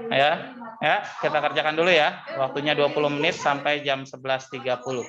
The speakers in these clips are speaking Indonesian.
Ya, ya, kita kerjakan dulu ya. Waktunya 20 menit sampai jam 11.30.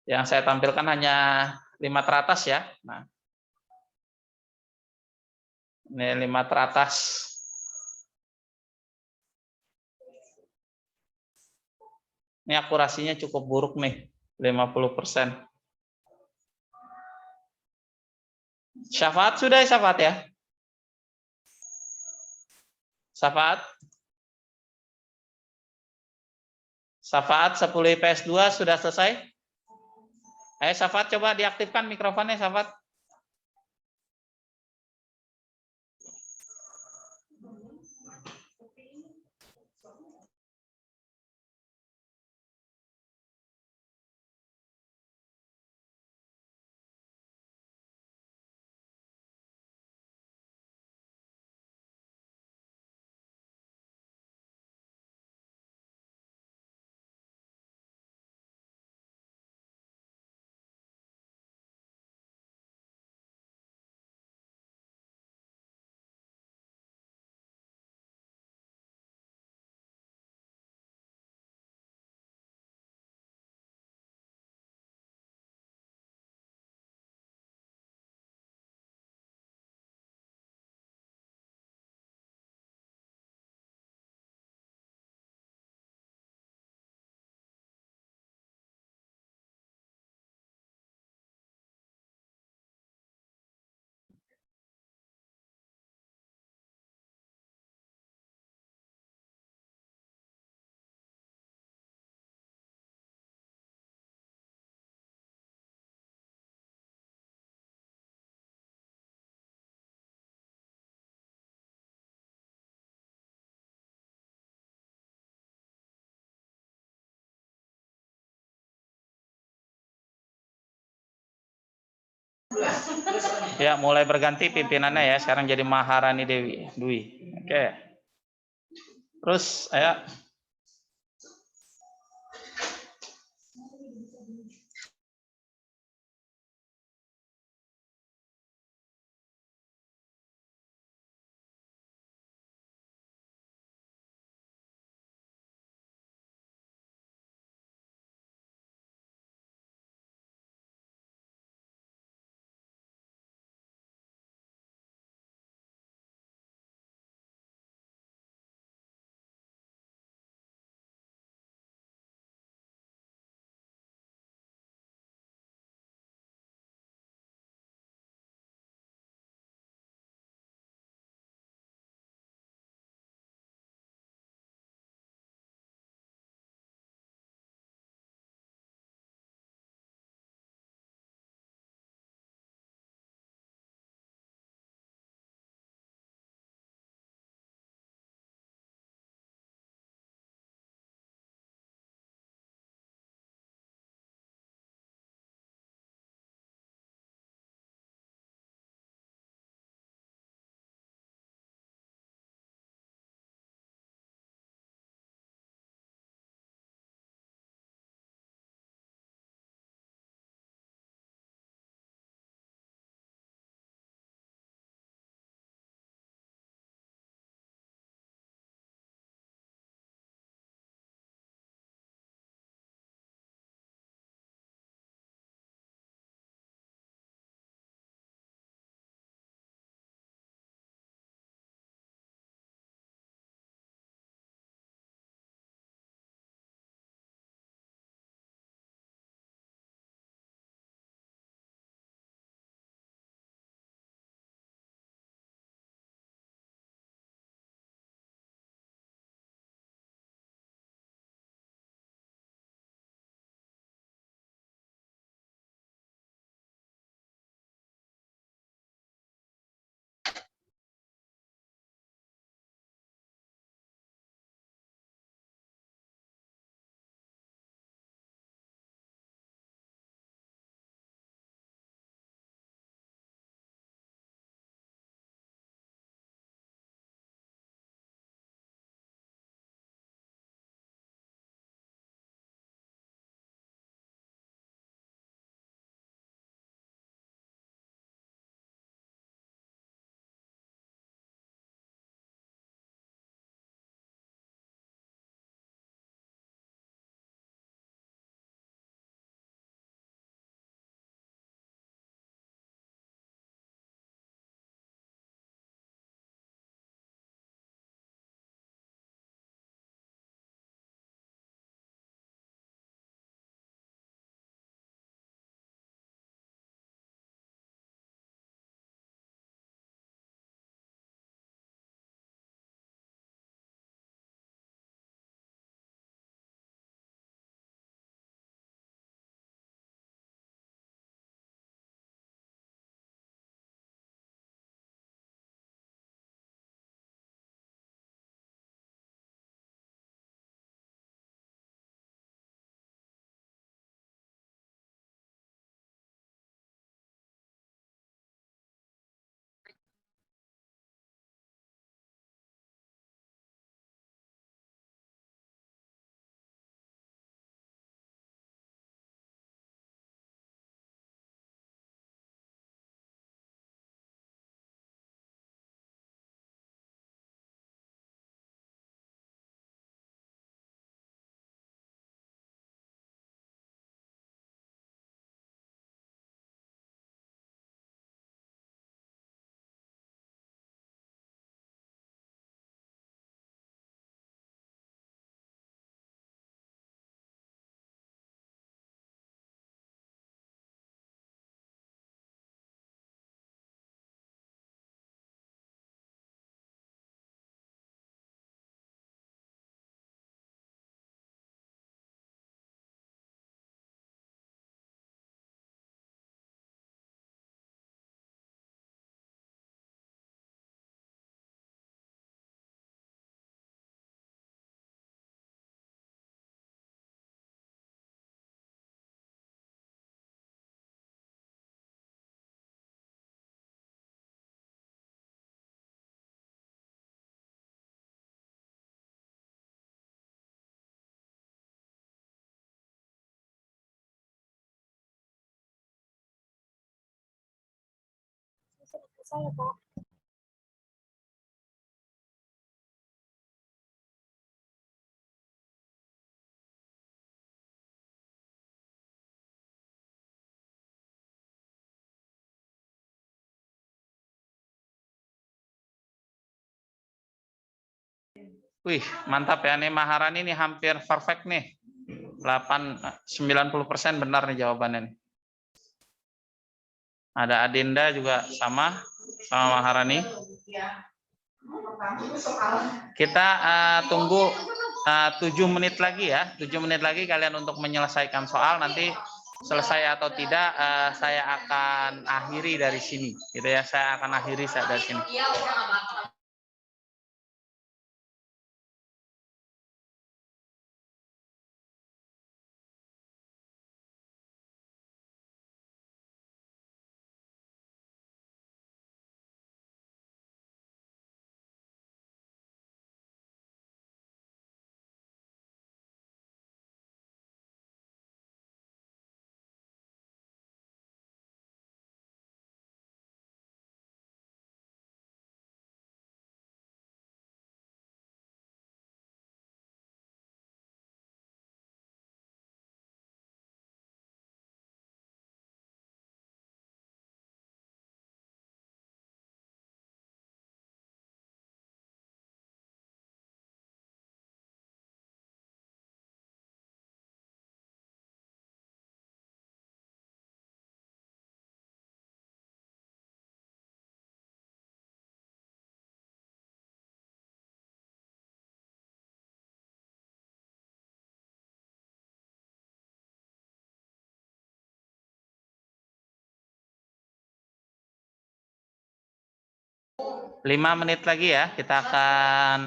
Yang saya tampilkan hanya 5 teratas ya. Nah, ini 5 teratas. Ini akurasinya cukup buruk nih, 50%. Syafaat sudah ya, Syafaat ya? Syafaat? Syafaat 10 IPS 2 sudah selesai? Ayo Syafaat coba diaktifkan mikrofonnya Syafaat. Ya, mulai berganti pimpinannya ya. Sekarang jadi Maharani Dwi. Oke. Terus, ayo. saya, Pak. Wih, mantap ya nih Maharani nih hampir perfect nih. 90% benar nih jawabannya nih. Ada Adinda juga sama Maharani. Kita tunggu 7 menit lagi ya. 7 menit lagi kalian untuk menyelesaikan soal. Nanti selesai atau tidak saya akan akhiri dari sini. Gitu ya, saya akan akhiri dari sini. Lima menit lagi ya, kita akan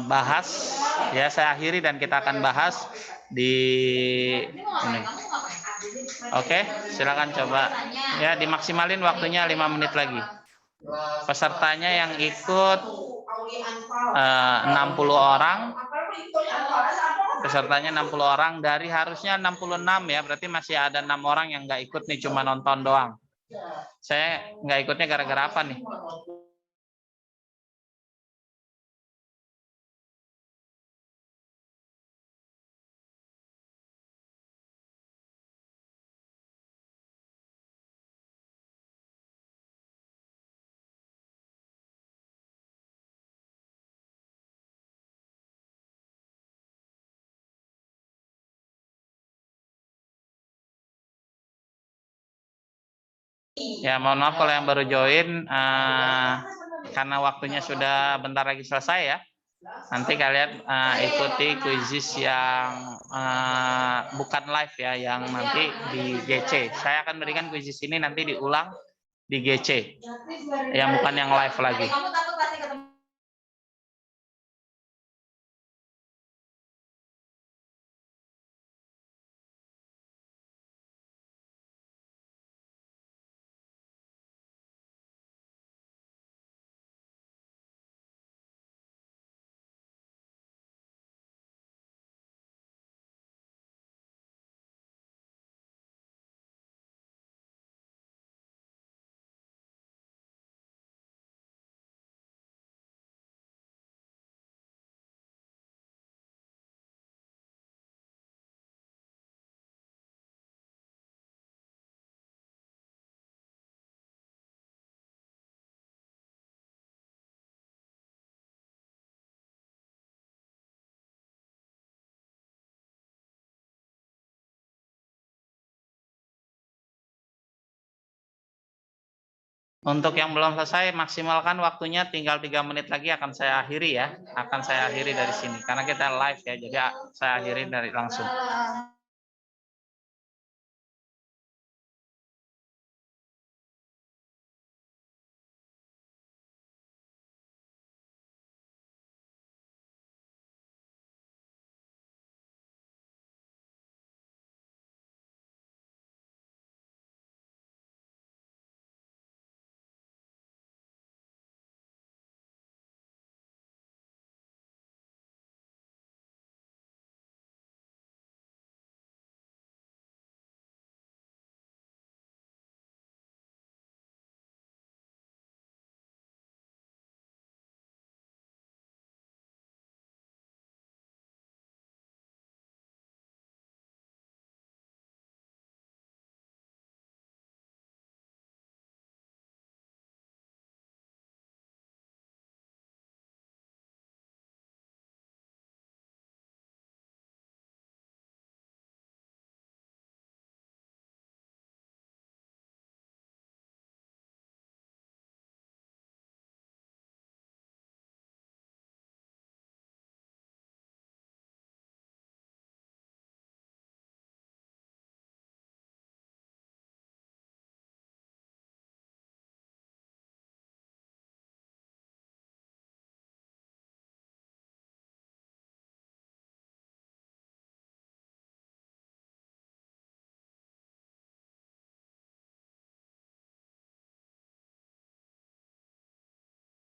bahas ya, saya akhiri dan kita akan bahas di ini. Oke, silakan coba ya, dimaksimalin waktunya 5 menit lagi. Pesertanya yang ikut 60 orang. Pesertanya 60 orang, dari harusnya 66 ya, berarti masih ada 6 orang yang nggak ikut nih, cuma nonton doang. Saya nggak ikutnya gara-gara apa nih? Ya, mohon maaf kalau yang baru join, karena waktunya sudah bentar lagi selesai ya. Nanti kalian ikuti kuisis yang bukan live ya, yang nanti di GC. Saya akan berikan kuisis ini nanti diulang di GC, yang bukan yang live lagi. Untuk yang belum selesai, maksimalkan waktunya, tinggal 3 menit lagi akan saya akhiri ya. Akan saya akhiri dari sini. Karena kita live ya, jadi saya akhiri dari langsung.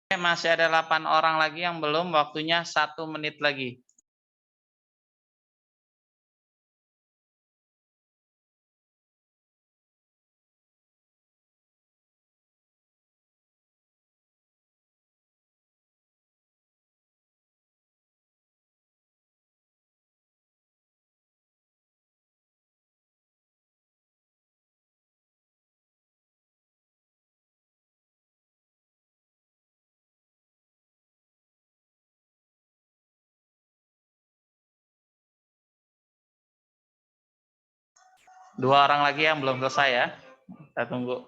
Masih ada 8 orang lagi yang belum, waktunya 1 menit lagi. Dua orang lagi yang belum selesai ya. Kita tunggu.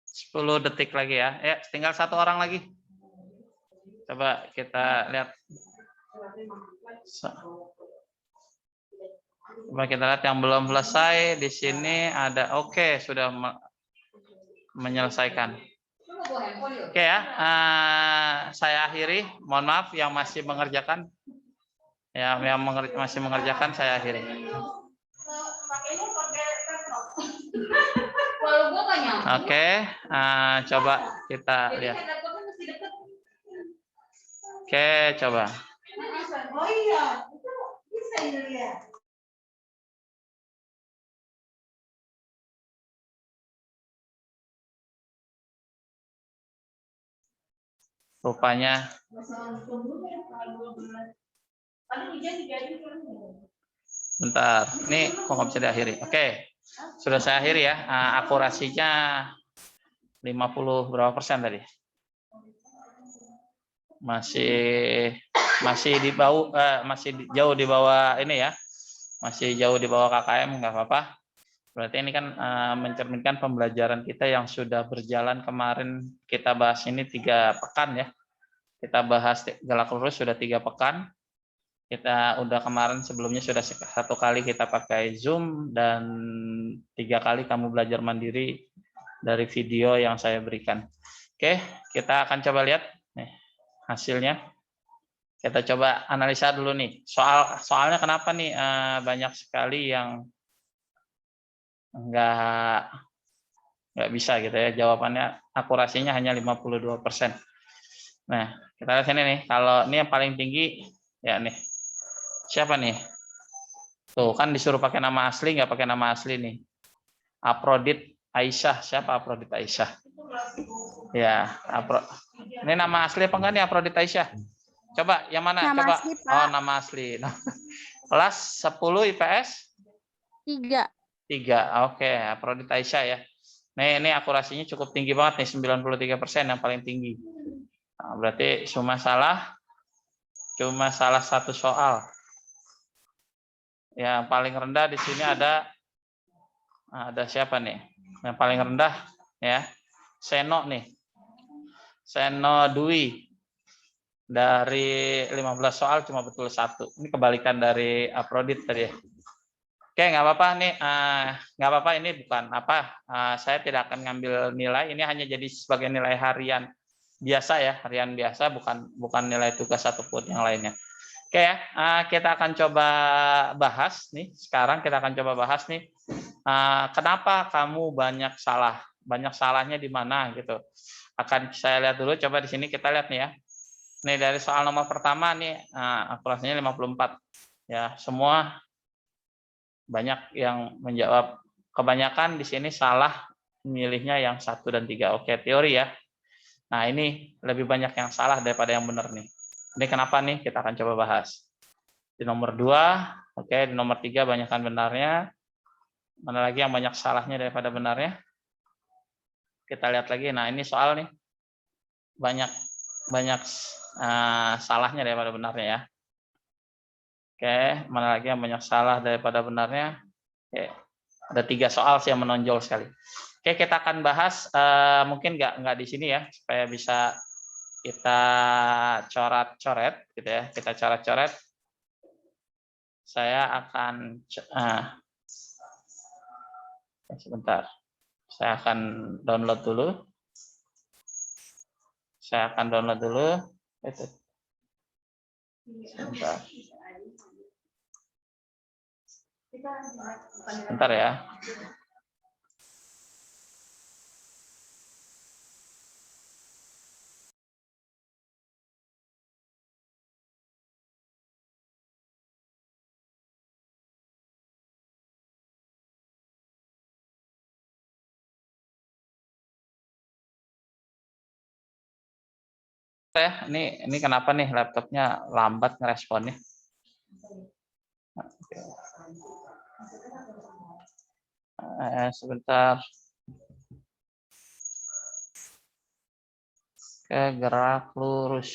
Sepuluh detik lagi ya. Ya, tinggal 1 orang lagi. Coba kita lihat. Coba kita lihat yang belum selesai. Di sini ada oke, sudah menyelesaikan. Oke ya, saya akhiri. Mohon maaf yang masih mengerjakan. Ya, yang masih mengerjakan saya akhiri. Oke, coba kita lihat. Oke, coba. Oh iya, itu bisa ya. Rupanya. Bentar, ini kok nggak bisa diakhiri? Oke, sudah saya akhiri ya. Akurasinya 50 berapa persen tadi? Masih di bawah, masih jauh di bawah ini ya. Masih jauh di bawah KKM, nggak apa-apa. Berarti ini kan mencerminkan pembelajaran kita yang sudah berjalan kemarin. Kita bahas ini 3 pekan ya. Kita bahas gerak lurus sudah 3 pekan. Kita udah kemarin sebelumnya sudah 1 kali kita pakai Zoom dan 3 kali kamu belajar mandiri dari video yang saya berikan. Oke, kita akan coba lihat nih hasilnya. Kita coba analisa dulu nih. Soalnya kenapa nih banyak sekali yang nggak bisa gitu ya. Jawabannya akurasinya hanya 52%. Nah, kita lihat sini nih. Kalau ini yang paling tinggi ya nih. Siapa nih? Tuh kan disuruh pakai nama asli, nggak pakai nama asli nih. Aprodit Aisyah. Siapa Aprodit Aisyah? Ya, ini nama asli apa enggak nih Aprodit Aisyah? Coba yang mana? Nama Coba. asli, Pak. Oh, nama asli. Kelas 10 IPS? 3. 3. Oke, Aprodit Aisyah ya. Nih, ini akurasinya cukup tinggi banget nih, 93% yang paling tinggi. Nah, berarti cuma salah 1 soal. Yang paling rendah di sini ada siapa nih? Yang paling rendah ya. Seno nih. Seno Dwi. Dari 15 soal cuma betul 1. Ini kebalikan dari Aprodit tadi ya. Oke, nggak apa-apa nih. Nggak apa-apa, ini bukan apa. Saya tidak akan ngambil nilai. Ini hanya jadi sebagai nilai harian biasa ya, harian biasa, bukan nilai tugas ataupun yang lainnya. Oke ya, kita akan coba bahas nih. Sekarang kita akan coba bahas nih. Kenapa kamu banyak salah? Banyak salahnya di mana gitu. Akan saya lihat dulu. Coba di sini kita lihat nih ya. Nih dari soal nomor pertama nih, akurasinya 54. Ya, semua banyak yang menjawab. Kebanyakan di sini salah milihnya yang 1 dan 3. Oke, teori ya. Nah, ini lebih banyak yang salah daripada yang benar nih. Ini kenapa nih? Kita akan coba bahas. Di nomor 2, oke, di nomor 3 banyakkan benarnya. Mana lagi yang banyak salahnya daripada benarnya? Kita lihat lagi. Nah, ini soal nih. Banyak salahnya daripada benarnya ya. Oke, mana lagi yang banyak salah daripada benarnya? Oke, ada 3 soal sih yang menonjol sekali. Oke, kita akan bahas mungkin nggak di sini ya, supaya bisa kita coret-coret gitu ya. Kita coret-coret. Saya akan sebentar. Saya akan download dulu. Saya akan download dulu. Itu. Sebentar. Bentar ya. Ini kenapa nih laptopnya lambat ngeresponnya? Sebentar. Oke, gerak lurus.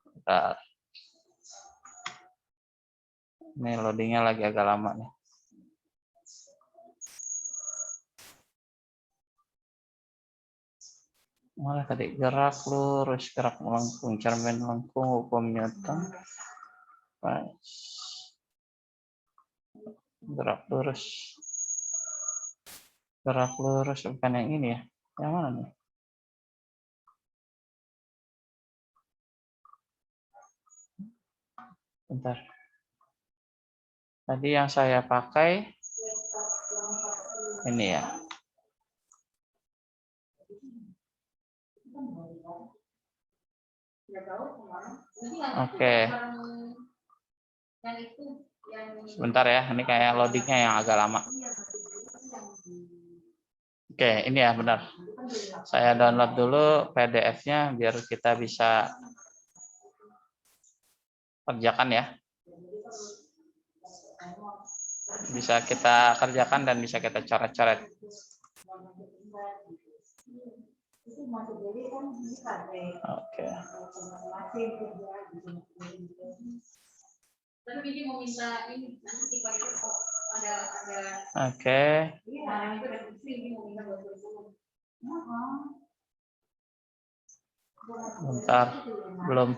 Bentar. Ini loadingnya lagi agak lama nih. Malah tadi gerak lurus, gerak melengkung, cermin melengkung, hukum Newton. Gerak lurus. Gerak lurus bukan yang ini ya. Yang mana nih? Bentar. Tadi yang saya pakai ini ya. Oke. Sebentar ya, ini kayak loadingnya yang agak lama. Oke, ini ya benar. Saya download dulu PDF-nya biar kita bisa kerjakan ya. Bisa kita kerjakan dan bisa kita coret-coret. Oke. Oke. Bentar, belum.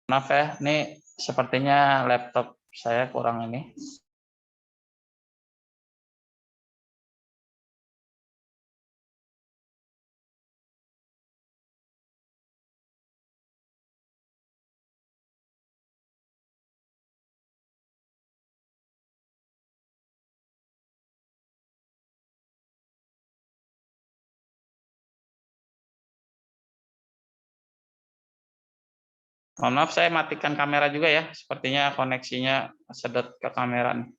Maaf ya, ini sepertinya laptop saya kurang ini. Mohon maaf, saya matikan kamera juga ya. Sepertinya koneksinya sedot ke kamera nih.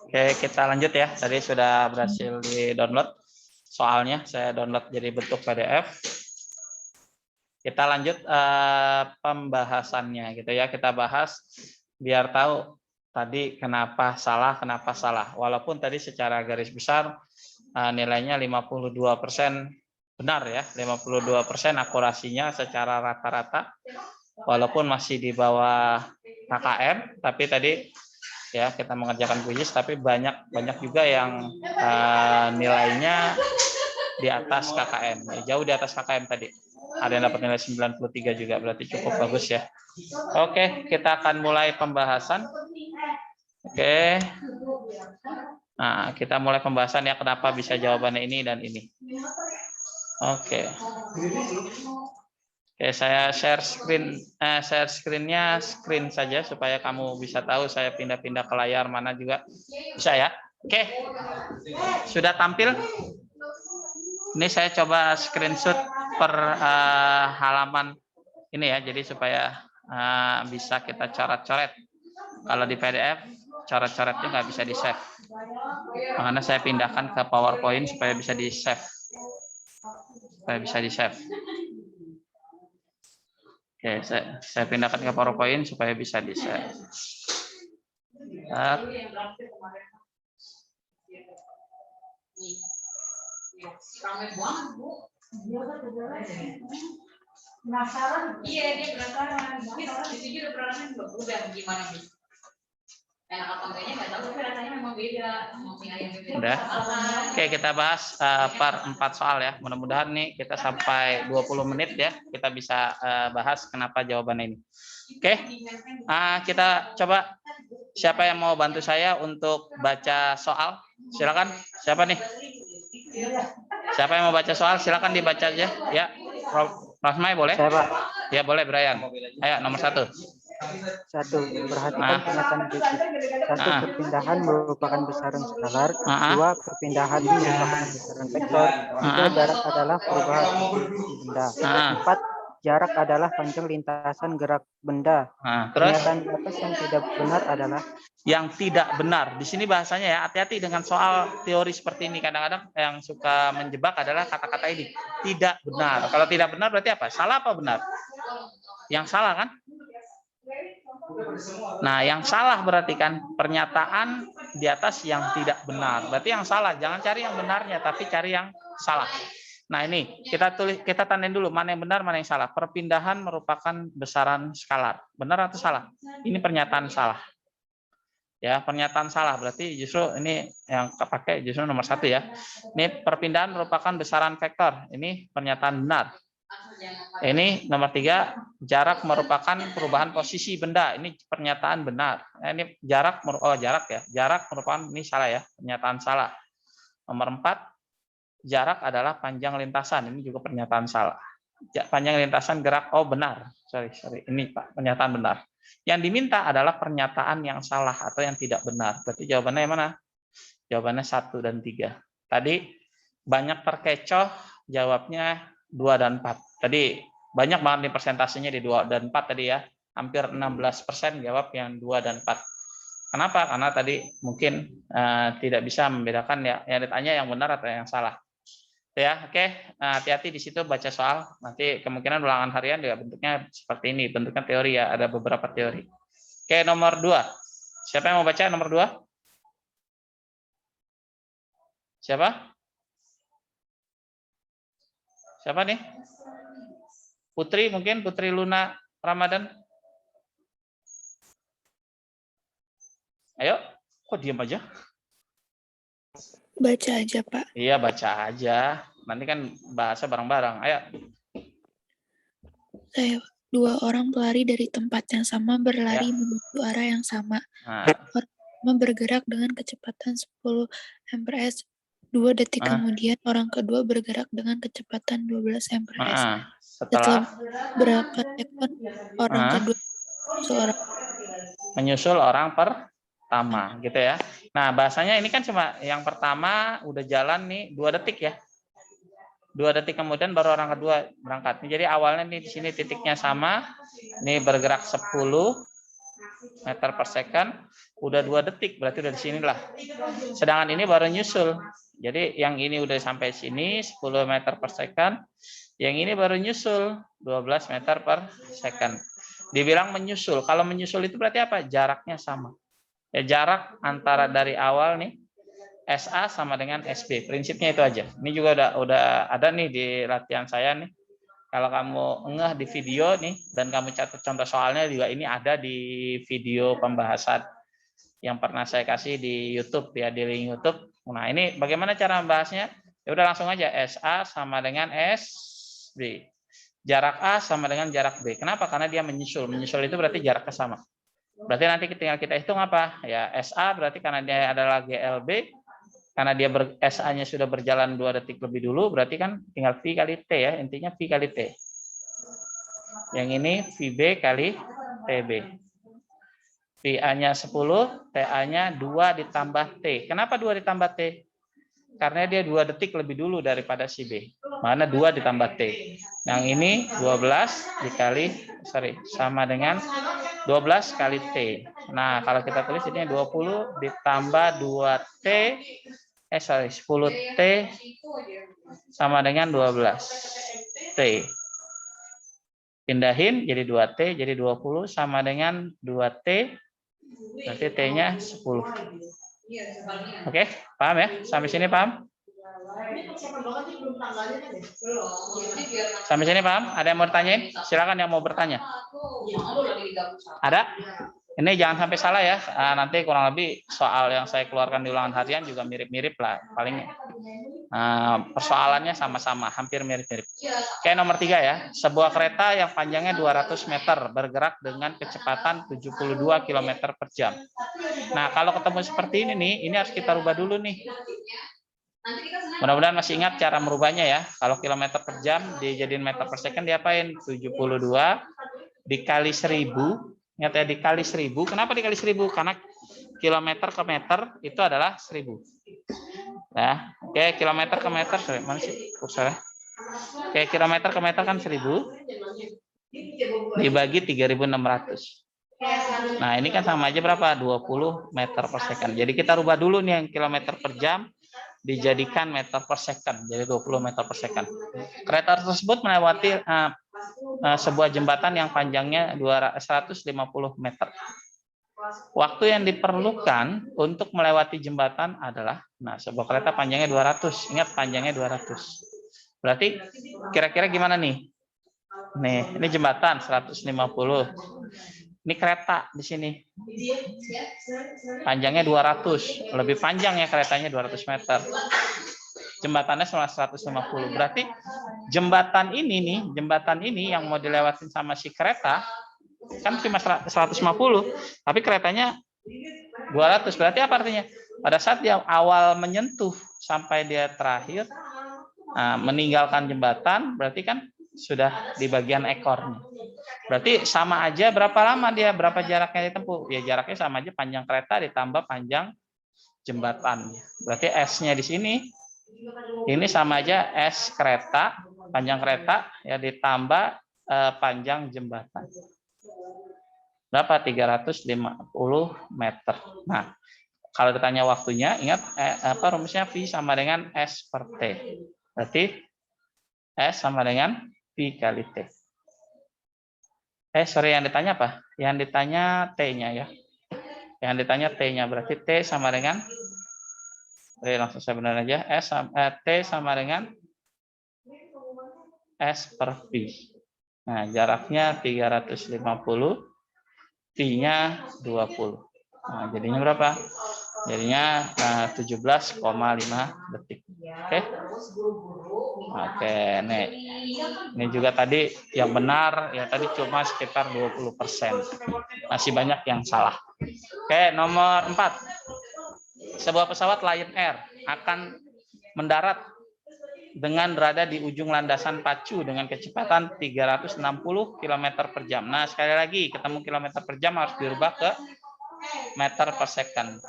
Oke, kita lanjut ya. Tadi sudah berhasil di-download soalnya. Saya download jadi bentuk PDF. Kita lanjut pembahasannya gitu ya. Kita bahas biar tahu tadi kenapa salah. Walaupun tadi secara garis besar nilainya 52% benar ya. 52% akurasinya secara rata-rata. Walaupun masih di bawah KKM, tapi tadi ya kita mengerjakan kuis, tapi banyak juga yang nilainya di atas KKM, jauh di atas KKM tadi. Ada yang dapat nilai 93 juga, berarti cukup bagus ya. Oke, kita akan mulai pembahasan. Oke, nah kita mulai pembahasan ya, kenapa bisa jawabannya ini dan ini. Oke. Oke, saya share screen-nya screen saja supaya kamu bisa tahu. Saya pindah-pindah ke layar mana juga bisa ya. Oke, sudah tampil. Ini saya coba screenshot per halaman ini ya, jadi supaya bisa kita coret-coret. Kalau di PDF coret-coretnya nggak bisa di save. Makanya saya pindahkan ke PowerPoint supaya bisa di save. Oke, saya pindahkan ke PowerPoint supaya bisa di-share. Ramai banget, Bu. Penasaran? Iya, dia penasaran. Mungkin orang di sini udah pernah udah gimana, Bu? Enak apa enggaknya nggak tahu, tapi rasanya memang beda. Udah. Oke, kita bahas per 4 soal ya. Mudah-mudahan nih kita sampai 20 menit ya. Kita bisa bahas kenapa jawabannya ini. Oke, kita coba siapa yang mau bantu saya untuk baca soal? Silakan. Siapa nih? Siapa yang mau baca soal? Silakan dibaca aja. Ya, Rasmai boleh? Saya, Pak. Ya boleh, Brian. Ayo, nomor 1. 1. Perhatikan pernyataan berikut. 1. Perpindahan merupakan besaran skalar. 2. Perpindahan merupakan besaran vektor. 3. Jarak adalah perubahan posisi benda. 4. Jarak adalah panjang lintasan gerak benda. Terus? Pernyataan di atas yang tidak benar adalah yang tidak benar. Di sini bahasanya ya, hati-hati dengan soal teori seperti ini. Kadang-kadang yang suka menjebak adalah kata-kata ini. Tidak benar. Kalau tidak benar berarti apa? Salah apa benar? Yang salah kan? Nah, yang salah berarti kan pernyataan di atas yang tidak benar. Berarti yang salah. Jangan cari yang benarnya, tapi cari yang salah. Nah, ini kita tandain dulu mana yang benar, mana yang salah. Perpindahan merupakan besaran skalar. Benar atau salah? Ini pernyataan salah. Ya, pernyataan salah berarti justru ini yang kepakai justru nomor 1 ya. Ini perpindahan merupakan besaran vektor. Ini pernyataan benar. Ini nomor 3, jarak merupakan perubahan posisi benda. Ini pernyataan benar. Ini jarak ya. Jarak merupakan, ini salah ya, pernyataan salah. Nomor 4, jarak adalah panjang lintasan. Ini juga pernyataan salah. Panjang lintasan gerak, benar. Sorry. Ini Pak, pernyataan benar. Yang diminta adalah pernyataan yang salah atau yang tidak benar. Berarti jawabannya yang mana? Jawabannya 1 dan 3. Tadi banyak terkecoh jawabnya 2 dan 4. Tadi banyak banget nih persentasenya di 2 dan 4 tadi ya. Hampir 16% jawab yang 2 dan 4. Kenapa? Karena tadi mungkin tidak bisa membedakan ya, yang ditanya yang benar atau yang salah. Ya, oke. Hati-hati di situ baca soal. Nanti kemungkinan ulangan harian juga bentuknya seperti ini. Bentuknya teori ya, ada beberapa teori. Oke, nomor 2. Siapa yang mau baca nomor 2? Siapa? Siapa nih? Putri mungkin, Putri Luna Ramadan. Ayo, kok diam aja? Baca aja, Pak. Iya, baca aja. Nanti kan bahasa bareng-bareng. Ayo. Saya 2 orang pelari dari tempat yang sama berlari menuju arah yang sama. Orang pertama bergerak dengan kecepatan 10 mph. 2 detik kemudian orang kedua bergerak dengan kecepatan 12 mph. Setelah berapa sekon orang kedua menyusul orang pertama gitu ya. Nah, bahasanya ini kan cuma yang pertama udah jalan nih 2 detik ya. 2 detik kemudian baru orang kedua berangkat. Jadi awalnya nih di sini titiknya sama. Ini bergerak 10. meter per second, udah 2 detik, berarti udah di sinilah. Sedangkan ini baru nyusul. Jadi yang ini udah sampai sini 10 meter per second, yang ini baru nyusul 12 meter per second. Dibilang menyusul. Kalau menyusul itu berarti apa? Jaraknya sama. Ya, jarak antara dari awal nih SA sama dengan SB. Prinsipnya itu aja. Ini juga udah ada nih di latihan saya nih. Kalau kamu ngeh di video nih dan kamu catat contoh soalnya juga ini ada di video pembahasan yang pernah saya kasih di YouTube ya, di link YouTube. Nah, ini bagaimana cara membahasnya? Ya udah langsung aja SA sama dengan SB. Jarak A sama dengan jarak B. Kenapa? Karena dia menyusul. Menyusul itu berarti jaraknya sama. Berarti nanti tinggal kita hitung apa? Ya, SA berarti karena dia adalah GLB, karena dia SA-nya sudah berjalan 2 detik lebih dulu, berarti kan tinggal V kali T ya, intinya V kali T. Yang ini VB kali TB. VA-nya 10, TA-nya 2 ditambah T. Kenapa 2 ditambah T? Karena dia 2 detik lebih dulu daripada si B. Mana 2 ditambah T. Yang ini 12 dikali, sama dengan 12 kali T. Nah, kalau kita tulis ini 20 ditambah 2T, 10T sama dengan 12T. Pindahin jadi 2T, jadi 20 sama dengan 2T, berarti T-nya 10. Oke, paham ya? Sampai sini paham? Sampai sini paham? Ada yang mau ditanyain? Silakan yang mau bertanya. Ada? Ini jangan sampai salah ya. Nanti kurang lebih soal yang saya keluarkan di ulangan harian juga mirip-mirip lah. Paling persoalannya sama-sama, hampir mirip-mirip. Oke, nomor 3 ya. Sebuah kereta yang panjangnya 200 meter bergerak dengan kecepatan 72 km per jam. Nah, kalau ketemu seperti ini nih, ini harus kita rubah dulu nih. Mudah-mudahan masih ingat cara merubahnya ya. Kalau kilometer per jam dijadiin meter per second diapain? 72 dikali 1000. Ingat ya, dikali 1000. Kenapa dikali 1000? Karena kilometer ke meter itu adalah 1000. Nah, oke, kilometer ke meter, mana sih kursornya? Oke, kilometer ke meter kan 1000 dibagi 3600. Nah, ini kan sama aja berapa? 20 meter per second. Jadi kita rubah dulu nih yang kilometer per jam dijadikan meter per second, jadi 20 meter per second. Kereta tersebut melewati sebuah jembatan yang panjangnya 150 meter. Waktu yang diperlukan untuk melewati jembatan adalah, nah, sebuah kereta panjangnya 200. Ingat panjangnya 200. Berarti kira-kira gimana nih? Nih, ini jembatan 150. Ini kereta di sini. Panjangnya 200. Lebih panjang ya keretanya 200 meter. Jembatannya cuma 150. Berarti jembatan ini yang mau dilewatin sama si kereta kan cuma 150, tapi keretanya 200. Berarti apa artinya? Pada saat dia awal menyentuh sampai dia terakhir meninggalkan jembatan, berarti kan sudah di bagian ekornya. Berarti sama aja berapa lama dia, berapa jaraknya ditempuh? Ya jaraknya sama aja panjang kereta ditambah panjang jembatan. Berarti S-nya di sini ini sama aja S kereta, panjang kereta ya ditambah panjang jembatan. Berapa? 350 meter. Nah, kalau ditanya waktunya, ingat rumusnya V sama dengan S per T. Berarti S sama dengan V kali T. Yang ditanya apa? Yang ditanya T-nya ya. Yang ditanya T-nya berarti T sama dengan, langsung saya benar aja, T sama dengan S per V. Nah, jaraknya 350, V-nya 20. Nah, jadinya berapa? Jadinya 17,5 detik. Oke. Oke, nih. Ini juga tadi yang benar ya tadi cuma sekitar 20%. Masih banyak yang salah. Oke, nomor 4. Sebuah pesawat Lion Air akan mendarat dengan berada di ujung landasan pacu dengan kecepatan 360 km per jam. Nah, sekali lagi ketemu kilometer per jam harus dirubah ke meter per second.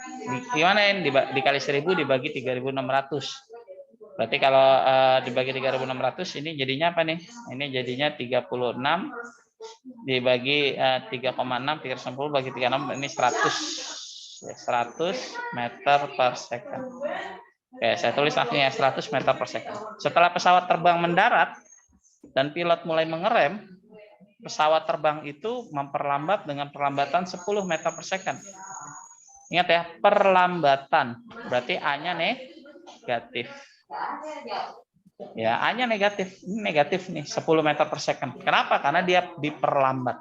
Gimana ini? Dikali 1000 dibagi 3600. Berarti kalau dibagi 3600 ini jadinya apa nih? Ini jadinya 36 dibagi 3,6, 360 bagi 36, ini 100. Ya, 100 meter per second. Oke, saya tulis langsung ya, 100 meter per second. Setelah pesawat terbang mendarat dan pilot mulai mengerem, pesawat terbang itu memperlambat dengan perlambatan 10 meter per second. Ingat ya, perlambatan. Berarti A-nya negatif. Ya, A-nya negatif. Ini negatif nih, 10 meter per second. Kenapa? Karena dia diperlambat.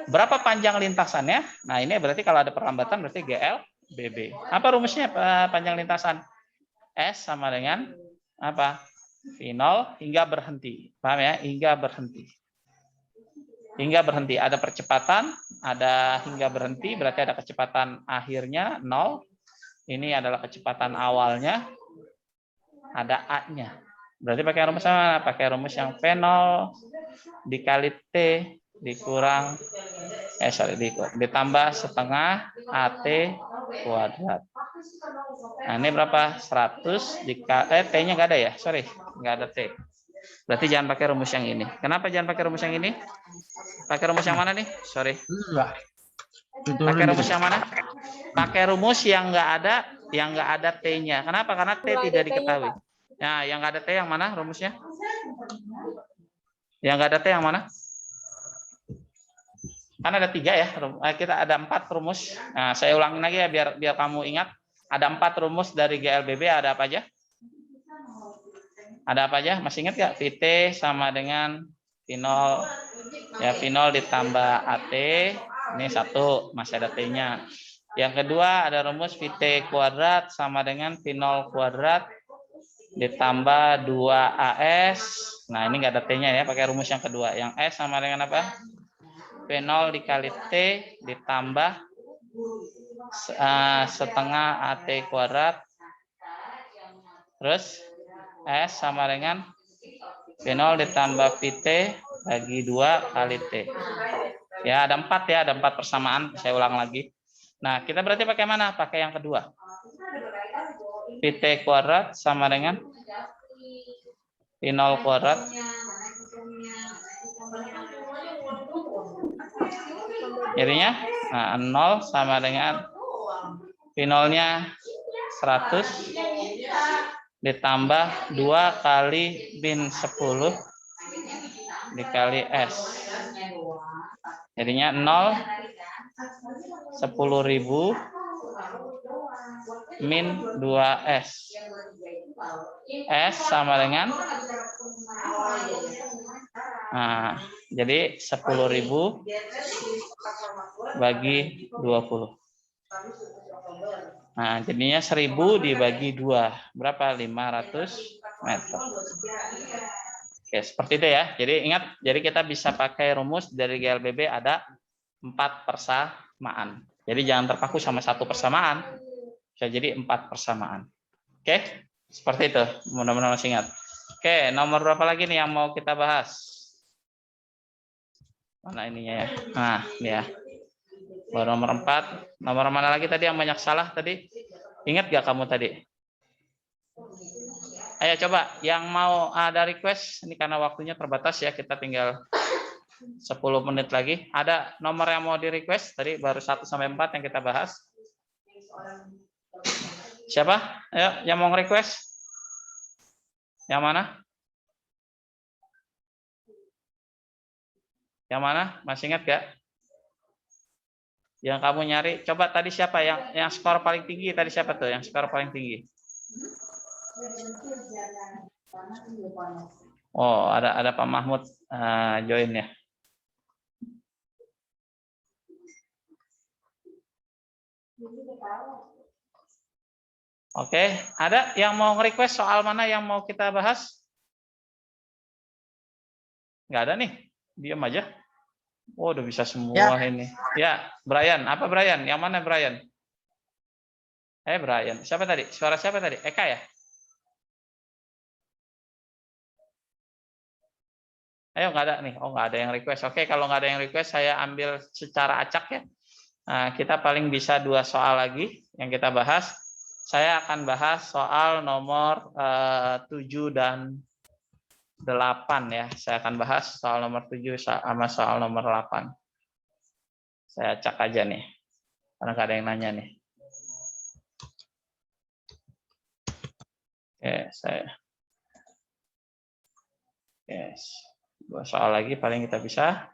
Berapa panjang lintasannya? Nah, ini berarti kalau ada perlambatan berarti GLBB. Apa rumusnya panjang lintasan? S sama dengan apa? V0 hingga berhenti. Paham ya? Hingga berhenti. Hingga berhenti. Ada percepatan, ada hingga berhenti, berarti ada kecepatan akhirnya 0. Ini adalah kecepatan awalnya. Ada A-nya. Berarti pakai rumus apa? Pakai rumus yang V0 dikali T dikurang ditambah setengah AT kuadrat. Nah, ini berapa? 100 dikali T-nya nggak ada ya? Sorry, nggak ada T. Berarti jangan pakai rumus yang ini. Kenapa jangan pakai rumus yang ini? Pakai rumus yang mana nih? Sorry. Pakai rumus yang mana? Pakai rumus yang nggak ada T-nya. Kenapa? Karena T tidak diketahui. Nah, yang nggak ada T yang mana rumusnya? Yang nggak ada T yang mana? Kan ada 3 ya. Kita ada 4 rumus. Nah, saya ulangin lagi ya biar kamu ingat. Ada 4 rumus dari GLBB. Ada apa aja? Ada apa aja? Masih ingat nggak? VT sama dengan V0. Ya, V0 ditambah AT. Ini 1. Masih ada T-nya. Yang kedua ada rumus VT kuadrat sama dengan V0 kuadrat ditambah 2AS. Nah, ini nggak ada T-nya ya. Pakai rumus yang kedua. Yang S sama dengan apa? V0 dikali T ditambah setengah AT kuadrat. Terus S sama dengan V0 ditambah VT bagi 2 kali T. Ya, ada 4 ya. Ada 4 persamaan. Saya ulang lagi. Nah, kita berarti pakai mana? Pakai yang kedua. VT kuadrat sama dengan V0 kuadrat jadinya 0 sama dengan V0-nya 100 ditambah 2 kali bin 10 dikali S. Jadinya 0 10.000 min 2S. S sama dengan jadi 10.000 bagi 20. Nah, jadinya 1000 dibagi 2. Berapa? 500 meter. Oke, seperti itu ya. Jadi ingat, jadi kita bisa pakai rumus dari GLBB ada 4 persamaan. Jadi jangan terpaku sama 1 persamaan. Bisa jadi 4 persamaan. Oke, seperti itu. Mudah-mudahan masih ingat. Oke, nomor berapa lagi nih yang mau kita bahas? Mana ininya ya? Nah, ini ya. Baru nomor 4. Nomor mana lagi tadi yang banyak salah tadi? Ingat gak kamu tadi? Ayo coba, yang mau ada request, ini karena waktunya terbatas ya, kita tinggal 10 menit lagi. Ada nomor yang mau di request? Tadi baru 1 sampai 4 yang kita bahas. Siapa? Ayo, yang mau request? Yang mana? Yang mana? Masih ingat gak? Yang kamu nyari, coba tadi siapa yang skor paling tinggi? Tadi siapa tuh yang skor paling tinggi? Oh, ada Pak Mahmud join ya. Oke, ada yang mau nge-request soal mana yang mau kita bahas? Nggak ada nih, diam aja. Oh, udah bisa semua ya. Ini. Ya, Brian. Apa Brian? Yang mana Brian? Brian. Siapa tadi? Suara siapa tadi? Eka ya? Ayo, nggak ada nih. Oh, nggak ada yang request. Oke, kalau nggak ada yang request, saya ambil secara acak ya. Nah, kita paling bisa 2 soal lagi yang kita bahas. Saya akan bahas soal nomor 7 dan 8 ya. Saya akan bahas soal nomor 7 sama soal nomor 8. Saya cek aja nih. Karena nggak ada yang nanya nih. Oke, yes. 2 soal lagi paling kita bisa.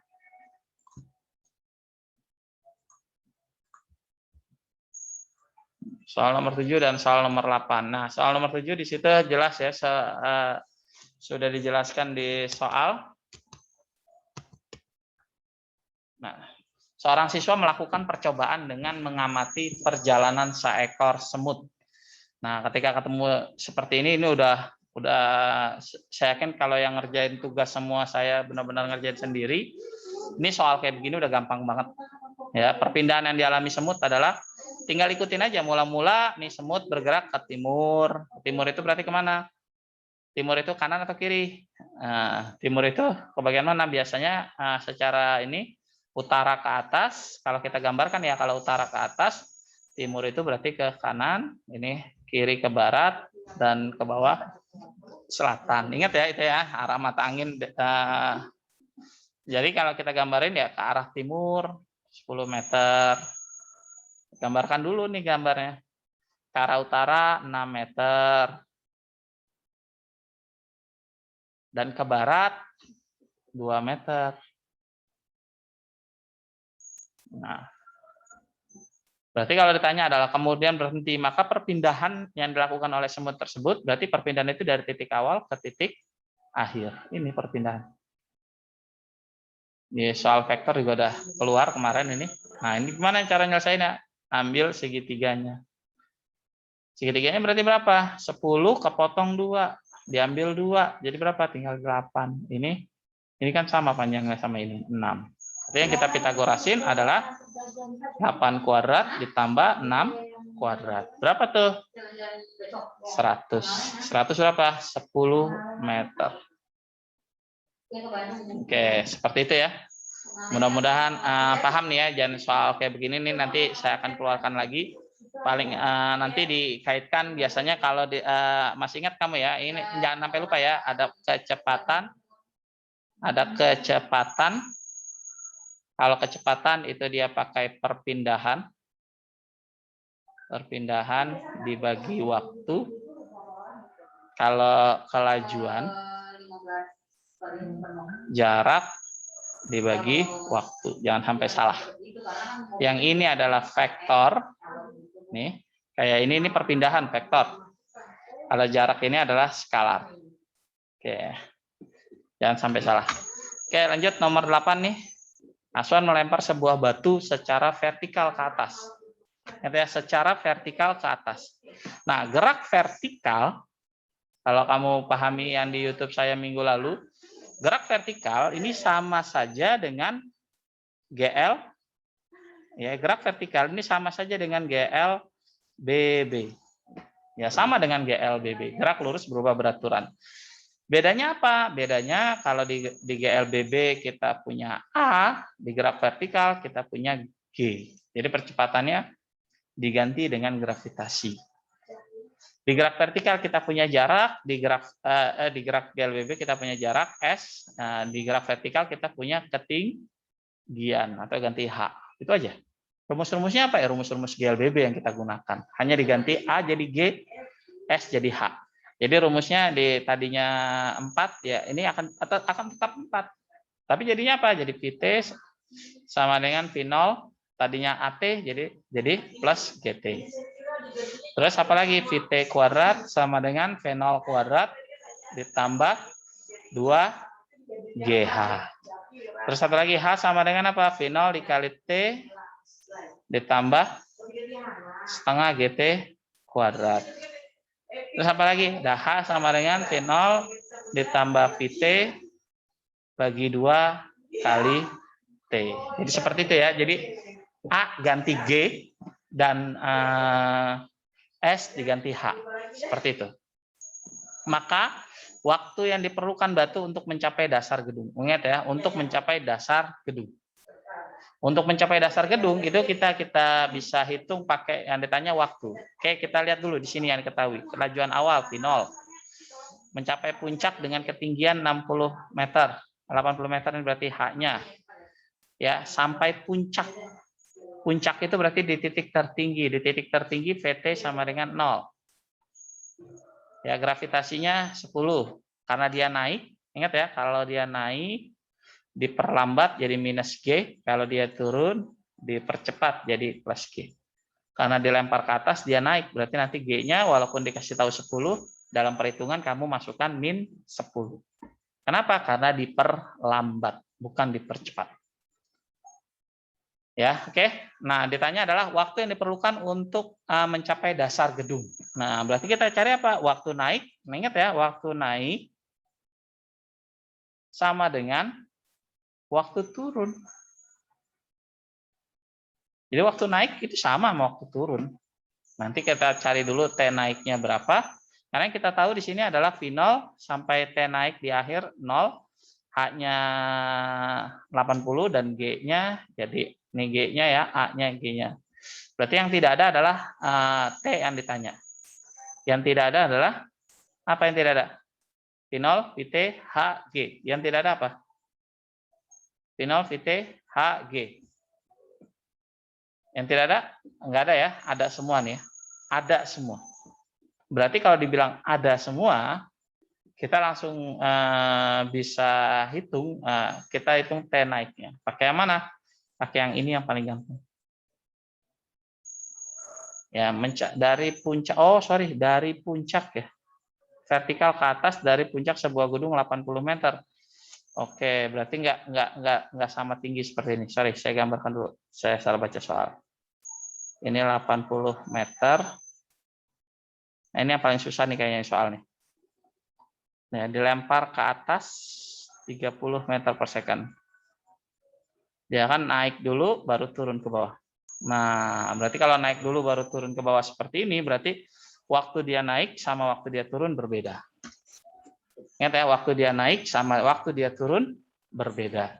Soal nomor 7 dan soal nomor 8. Nah, soal nomor 7 di situ jelas ya, sudah dijelaskan di soal. Nah, seorang siswa melakukan percobaan dengan mengamati perjalanan seekor semut. Nah, ketika ketemu seperti ini udah saya yakin kalau yang ngerjain tugas semua saya benar-benar ngerjain sendiri. Ini soal kayak begini udah gampang banget. Ya, perpindahan yang dialami semut adalah tinggal ikutin aja mula-mula nih semut bergerak ke timur. Timur itu berarti kemana? Timur itu kanan atau kiri? Nah, timur itu ke bagian mana? Biasanya secara ini utara ke atas. Kalau kita gambarkan ya, kalau utara ke atas, timur itu berarti ke kanan, ini kiri ke barat, dan ke bawah selatan. Ingat ya itu ya, arah mata angin. Jadi kalau kita gambarin ya ke arah timur 10 meter. Gambarkan dulu nih gambarnya. Ke arah utara 6 meter. Dan ke barat 2 meter. Nah, berarti kalau ditanya adalah kemudian berhenti, maka perpindahan yang dilakukan oleh semut tersebut, berarti perpindahan itu dari titik awal ke titik akhir. Ini perpindahan. Di soal vektor juga udah keluar kemarin ini. Nah, ini gimana cara nyelesainnya? Ambil segitiganya. Segitiganya berarti berapa? 10 kepotong 2. Diambil 2. Jadi berapa? Tinggal 8. Ini kan sama panjangnya sama ini, 6. Jadi yang kita Pitagorasin adalah 8 kuadrat ditambah 6 kuadrat. Berapa tuh? 100. 100 berapa? 10 meter. Oke, seperti itu ya. Mudah-mudahan paham nih ya. Jangan soal kayak begini nih nanti saya akan keluarkan lagi. Paling nanti dikaitkan biasanya kalau masih ingat kamu ya. Ini jangan sampai lupa ya. Ada kecepatan. Kalau kecepatan itu dia pakai perpindahan. Perpindahan dibagi waktu. Kalau kelajuan, jarak dibagi waktu. Jangan sampai salah. Yang ini adalah vektor. Nih, kayak ini perpindahan vektor. Kalau jarak ini adalah skalar. Oke. Jangan sampai salah. Oke, lanjut nomor 8 nih. Aswan melempar sebuah batu secara vertikal ke atas. Ya, secara vertikal ke atas. Nah, gerak vertikal, kalau kamu pahami yang di YouTube saya minggu lalu, gerak vertikal ini sama saja dengan GL. Ya, gerak vertikal ini sama saja dengan GLBB. Ya, sama dengan GLBB. Gerak lurus berubah beraturan. Bedanya apa? Bedanya kalau di GLBB kita punya A, di gerak vertikal kita punya G. Jadi percepatannya diganti dengan gravitasi. Di gerak vertikal kita punya jarak, di gerak GLBB kita punya jarak S, di gerak vertikal kita punya ketinggian atau ganti H. Itu aja. Rumus-rumusnya apa ya? Rumus-rumus GLBB yang kita gunakan. Hanya diganti A jadi G, S jadi H. Jadi rumusnya di tadinya 4 ya, ini akan tetap 4. Tapi jadinya apa? Jadi VT sama dengan V0, tadinya AT jadi plus GT. Terus apa lagi? VT kuadrat sama dengan V0 kuadrat ditambah 2GH. Terus satu lagi H sama dengan apa? V0 dikali T ditambah setengah GT kuadrat. Terus apa lagi? H sama dengan V0 ditambah VT bagi 2 kali T. Jadi seperti itu ya. Jadi A ganti G dan S diganti H. Seperti itu. Maka waktu yang diperlukan batu untuk mencapai dasar gedung. Ingat ya, untuk mencapai dasar gedung. Untuk mencapai dasar gedung itu kita bisa hitung pakai yang ditanya waktu. Oke, kita lihat dulu di sini yang diketahui. Kelajuan awal V0. mencapai puncak dengan ketinggian 60 meter. 80 meter ini berarti H-nya. Ya, sampai puncak. Puncak itu berarti di titik tertinggi. Di titik tertinggi VT sama dengan 0. Ya, gravitasinya 10. Karena dia naik, ingat ya, kalau dia naik diperlambat jadi minus G, kalau dia turun dipercepat jadi plus G. Karena dilempar ke atas dia naik, berarti nanti G-nya walaupun dikasih tahu 10, dalam perhitungan kamu masukkan min 10. Kenapa? Karena diperlambat, bukan dipercepat. Ya, oke. Nah, ditanya adalah waktu yang diperlukan untuk mencapai dasar gedung. Nah, berarti kita cari apa? Waktu naik. Ingat ya, waktu naik sama dengan waktu turun. Jadi waktu naik itu sama sama waktu turun. Nanti kita cari dulu T naiknya berapa. Karena yang kita tahu di sini adalah V0 sampai T naik di akhir 0. H-nya 80 dan G-nya, jadi ini G-nya ya, A-nya G-nya. Berarti yang tidak ada adalah T yang ditanya. Yang tidak ada adalah, apa yang tidak ada? V0, VT, H, G. Yang tidak ada apa? V0, VT, H, G. Yang tidak ada? Enggak ada ya, ada semua nih ya. Ada semua. Berarti kalau dibilang ada semua, kita langsung bisa hitung, kita hitung T naiknya. Pakai yang mana? Pakai yang ini yang paling gampang. Ya, dari puncak, dari puncak ya. Vertikal ke atas dari puncak sebuah gedung 80 meter. Oke, berarti nggak sama tinggi seperti ini. Sorry, saya gambarkan dulu. Saya salah baca soal. Ini 80 meter. Nah, ini yang paling susah nih kayaknya soal nih. Nah, dilempar ke atas 30 meter per second. Dia kan naik dulu baru turun ke bawah. Nah, berarti kalau naik dulu baru turun ke bawah seperti ini, berarti waktu dia naik sama waktu dia turun berbeda. Ingat ya, waktu dia naik sama waktu dia turun berbeda.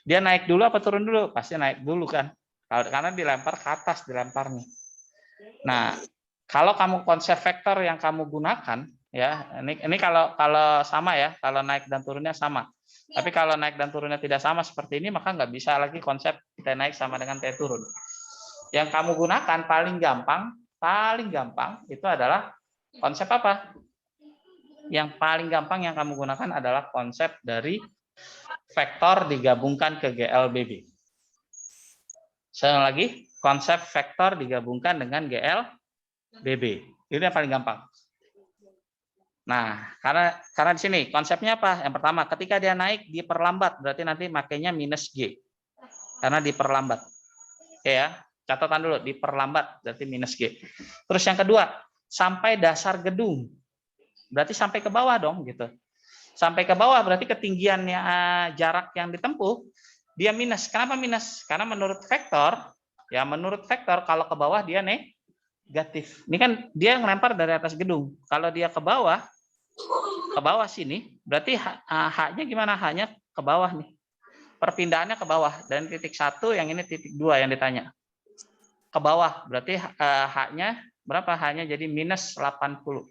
Dia naik dulu apa turun dulu? Pasti naik dulu kan. Karena dilempar ke atas, dilempar nih. Nah, kalau kamu konsep vektor yang kamu gunakan, ya, ini kalau sama ya, kalau naik dan turunnya sama. Tapi kalau naik dan turunnya tidak sama seperti ini, maka nggak bisa lagi konsep T naik sama dengan T turun. Yang kamu gunakan paling gampang itu adalah konsep apa? Yang paling gampang yang kamu gunakan adalah konsep dari vektor digabungkan ke GLBB. Sekali lagi, konsep vektor digabungkan dengan GLBB. Itu yang paling gampang. Nah, karena di sini konsepnya apa? Yang pertama, ketika dia naik diperlambat, berarti nanti makainya minus G. Karena diperlambat. Oke ya, catatan dulu, diperlambat berarti minus G. Terus yang kedua, sampai dasar gedung. Berarti sampai ke bawah dong gitu. Sampai ke bawah berarti ketinggiannya jarak yang ditempuh dia minus. Kenapa minus? Karena menurut vektor kalau ke bawah dia negatif. Ini kan dia ngelempar dari atas gedung. Kalau dia ke bawah sini, berarti H-nya gimana? H-nya ke bawah nih. Perpindahannya ke bawah. Dan titik 1, yang ini titik 2 yang ditanya. Ke bawah, berarti H-nya berapa? H-nya jadi minus 80.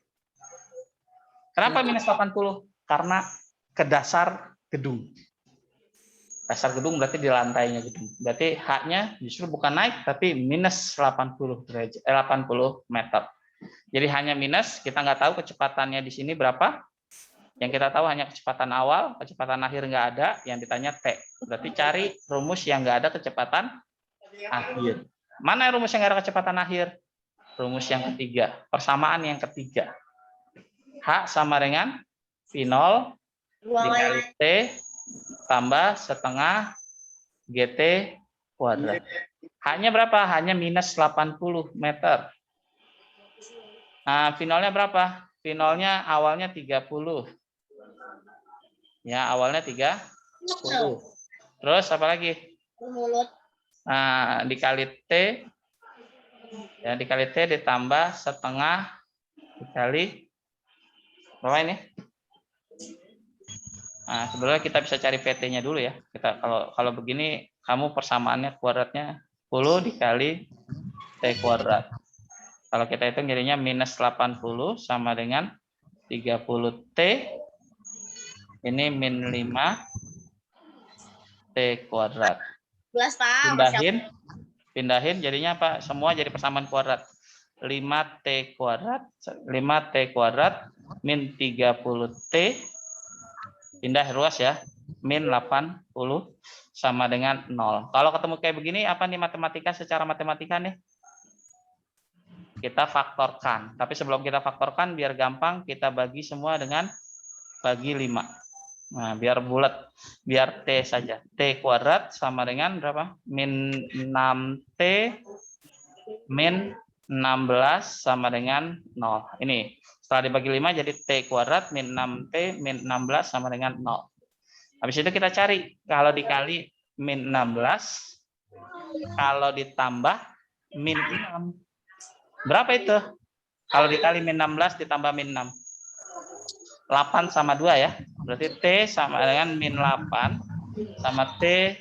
Kenapa minus 80? Karena ke dasar gedung. Dasar gedung berarti di lantainya gedung. Berarti H-nya justru bukan naik, tapi minus 80 meter. Jadi hanya minus, kita nggak tahu kecepatannya di sini berapa. Yang kita tahu hanya kecepatan awal, kecepatan akhir nggak ada, yang ditanya T. Berarti cari rumus yang nggak ada kecepatan akhir. Mana rumus yang nggak ada kecepatan akhir? Rumus yang ketiga, persamaan yang ketiga. H sama dengan V0 dikali T tambah setengah GT kuadrat. H-nya berapa? H-nya minus 80 meter. Nah, V0-nya berapa? V0-nya awalnya 30. Ya, awalnya 30. Terus apa lagi? Nah, dikali T. Ya, dikali T ditambah setengah dikali berapa ini? Nah, sebenarnya kita bisa cari PT-nya dulu ya. Kita kalau begini kamu persamaannya kuadratnya 10 dikali T kuadrat. Kalau kita hitung jadinya minus 80 sama dengan 30T. Ini min 5T kuadrat. Pindahin jadinya apa? Semua jadi persamaan kuadrat. 5T kuadrat min 30T. Pindah ruas ya. Min 80 sama dengan 0. Kalau ketemu kayak begini, apa nih matematika secara matematika nih? Kita faktorkan. Tapi sebelum kita faktorkan, biar gampang, kita bagi semua dengan bagi 5. Nah, biar bulat. Biar T saja. T kuadrat sama dengan berapa? Min 6T min 16 sama dengan 0. Ini. Setelah dibagi 5 jadi T kuadrat min 6T min 16 sama dengan 0. Habis itu kita cari. Kalau dikali min 16, kalau ditambah min 6. Berapa itu? Kalau dikali min 16 ditambah min 6. 8 sama 2 ya. Berarti T sama dengan min 8 sama T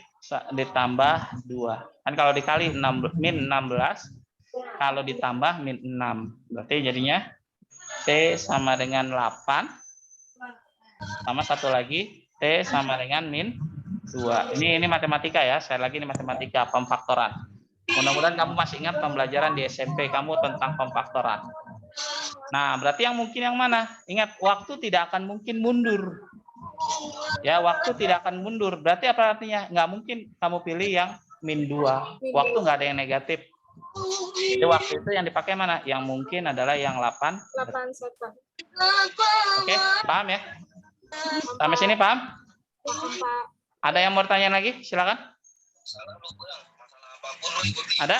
ditambah 2. Kan kalau dikali min 16, kalau ditambah min 6. Berarti jadinya T sama dengan 8. Sama satu lagi, T sama dengan min 2. Ini matematika ya. Saya lagi ini matematika, pemfaktoran. Mudah-mudahan kamu masih ingat pembelajaran di SMP kamu tentang pemfaktoran. Nah, berarti yang mungkin yang mana? Ingat, waktu tidak akan mungkin mundur. Ya, waktu tidak akan mundur. Berarti apa artinya? Nggak mungkin kamu pilih yang min 2. Waktu nggak ada yang negatif. Jadi waktu itu yang dipakai mana? Yang mungkin adalah yang 8. Oke, paham ya? Sampai sini paham? Ada yang mau tanya lagi? Silakan. Ada?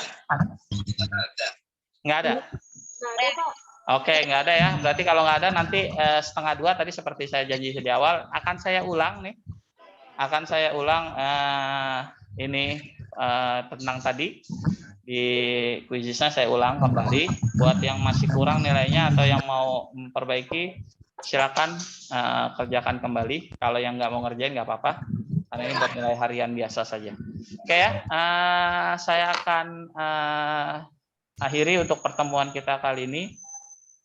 Nggak ada? Oke, nggak ada ya. Berarti kalau nggak ada nanti 1:30 tadi seperti saya janji di awal akan saya ulang nih. Akan saya ulang tentang tadi di kuisisnya saya ulang kembali. Buat yang masih kurang nilainya atau yang mau memperbaiki silakan kerjakan kembali. Kalau yang nggak mau ngerjain nggak apa-apa. Karena ini buat nilai harian biasa saja. Oke ya, saya akan akhiri untuk pertemuan kita kali ini.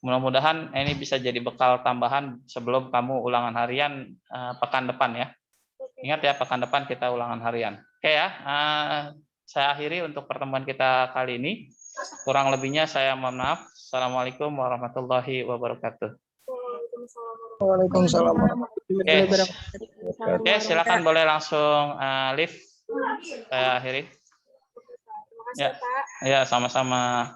Mudah-mudahan ini bisa jadi bekal tambahan sebelum kamu ulangan harian pekan depan ya. Ingat ya, pekan depan kita ulangan harian. Oke ya, saya akhiri untuk pertemuan kita kali ini. Kurang lebihnya saya mohon maaf. Assalamualaikum warahmatullahi wabarakatuh. Waalaikumsalam warahmatullahi wabarakatuh. Oke, silakan boleh langsung live. Saya akhiri. Ya, ya sama-sama.